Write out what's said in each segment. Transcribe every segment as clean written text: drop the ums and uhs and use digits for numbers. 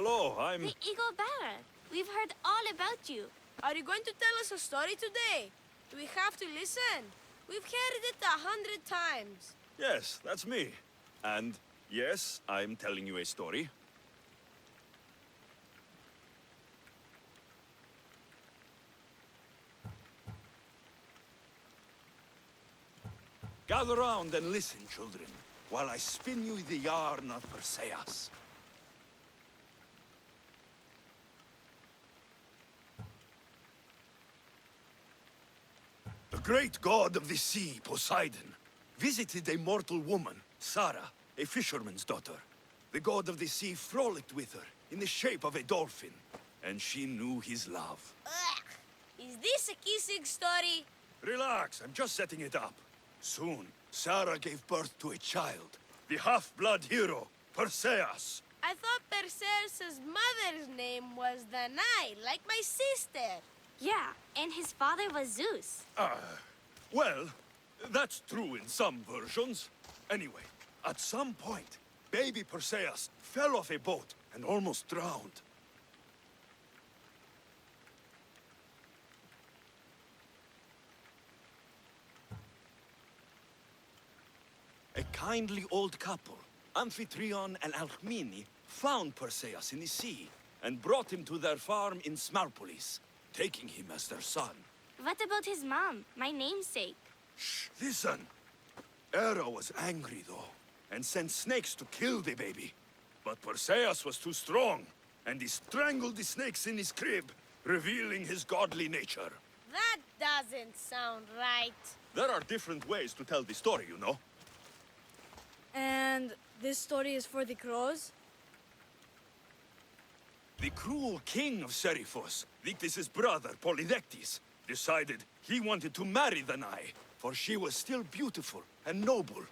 Hello, I'm... The Eagle Bearer. We've heard all about you. Are you going to tell us a story today? Do we have to listen? We've heard it 100 times. Yes, that's me. And yes, I'm telling you a story. Gather round and listen, children, while I spin you the yarn of Perseus. The great god of the sea, Poseidon, visited a mortal woman, Sarah, a fisherman's daughter. The god of the sea frolicked with her in the shape of a dolphin, and she knew his love. Ugh! Is this a kissing story? Relax, I'm just setting it up. Soon, Sarah gave birth to a child, the half-blood hero, Perseus. I thought Perseus' mother's name was Danae, like my sister. Yeah, and his father was Zeus. Well, that's true in some versions. Anyway, at some point, baby Perseus fell off a boat and almost drowned. A kindly old couple, Amphitryon and Alcmene, found Perseus in the sea and brought him to their farm in Smarpolis, taking him as their son. What about his mom, my namesake? Shh, listen. Hera was angry, though, and sent snakes to kill the baby. But Perseus was too strong, and he strangled the snakes in his crib, revealing his godly nature. That doesn't sound right. There are different ways to tell the story, you know. And this story is for the crows? The cruel king of Seriphos, Dictys' brother, Polydectes, decided he wanted to marry Danae, for she was still beautiful and noble.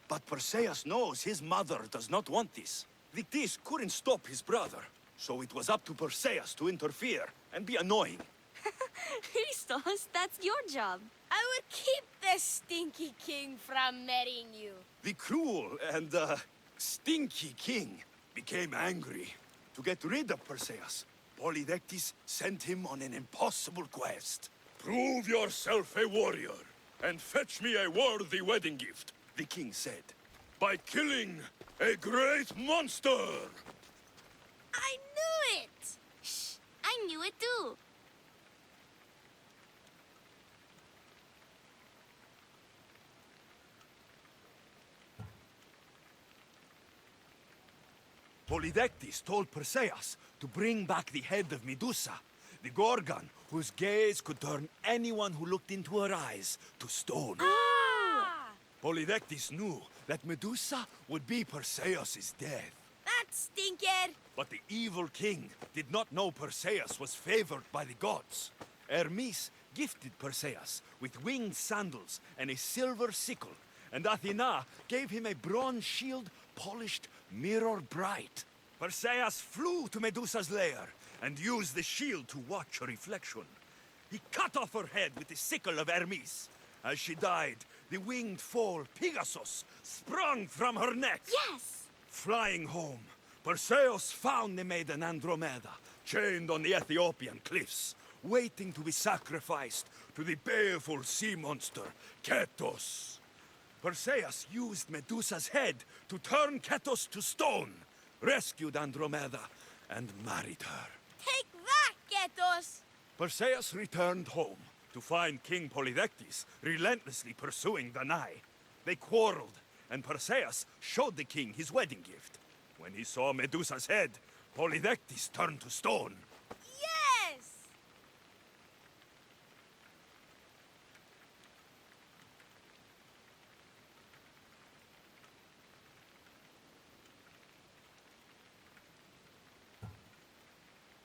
But Perseus knows his mother does not want this. Dictys couldn't stop his brother, so it was up to Perseus to interfere and be annoying. Christos, that's your job. I would keep the stinky king from marrying you. The cruel and, stinky king became angry. To get rid of Perseus, Polydectes sent him on an impossible quest. Prove yourself a warrior, and fetch me a worthy wedding gift, the king said, by killing a great monster! I knew it! Shh, I knew it too. Polydectes told Perseus to bring back the head of Medusa, the Gorgon, whose gaze could turn anyone who looked into her eyes to stone. Ah! Polydectes knew that Medusa would be Perseus' death. That stinker! But the evil king did not know Perseus was favored by the gods. Hermes gifted Perseus with winged sandals and a silver sickle, and Athena gave him a bronze shield polished mirror bright. Perseus flew to Medusa's lair and used the shield to watch her reflection. He cut off her head with the sickle of Hermes. As she died, the winged foal Pegasus sprung from her neck. Yes! Flying home, Perseus found the maiden Andromeda, chained on the Ethiopian cliffs, waiting to be sacrificed to the baleful sea monster, Ketos. Perseus used Medusa's head to turn Ketos to stone, rescued Andromeda, and married her. Take that, Ketos! Perseus returned home to find King Polydectes relentlessly pursuing Danae. They quarreled, and Perseus showed the king his wedding gift. When he saw Medusa's head, Polydectes turned to stone. Yes!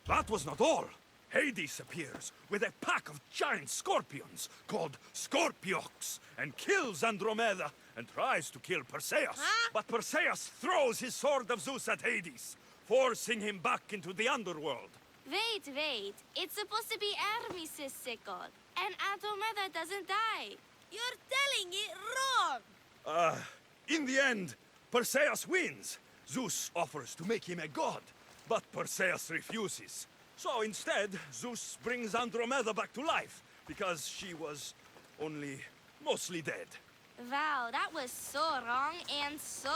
That was not all. Hades appears with a pack of giant scorpions called Scorpiox and kills Andromeda and tries to kill Perseus. Huh? But Perseus throws his sword of Zeus at Hades, forcing him back into the underworld. Wait. It's supposed to be Hermes' sickle. And Andromeda doesn't die. You're telling it wrong! In the end, Perseus wins. Zeus offers to make him a god, But Perseus refuses. So instead, Zeus brings Andromeda back to life, because she was only mostly dead. Wow, that was so wrong and so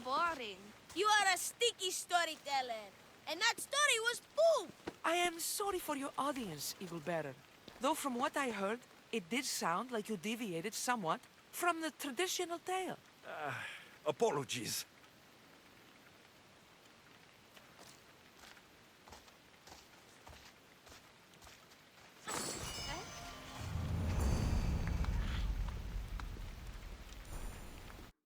boring. You are a sticky storyteller. And that story was poop! I am sorry for your audience, Evil Bearer. Though from what I heard, it did sound like you deviated somewhat from the traditional tale. Apologies.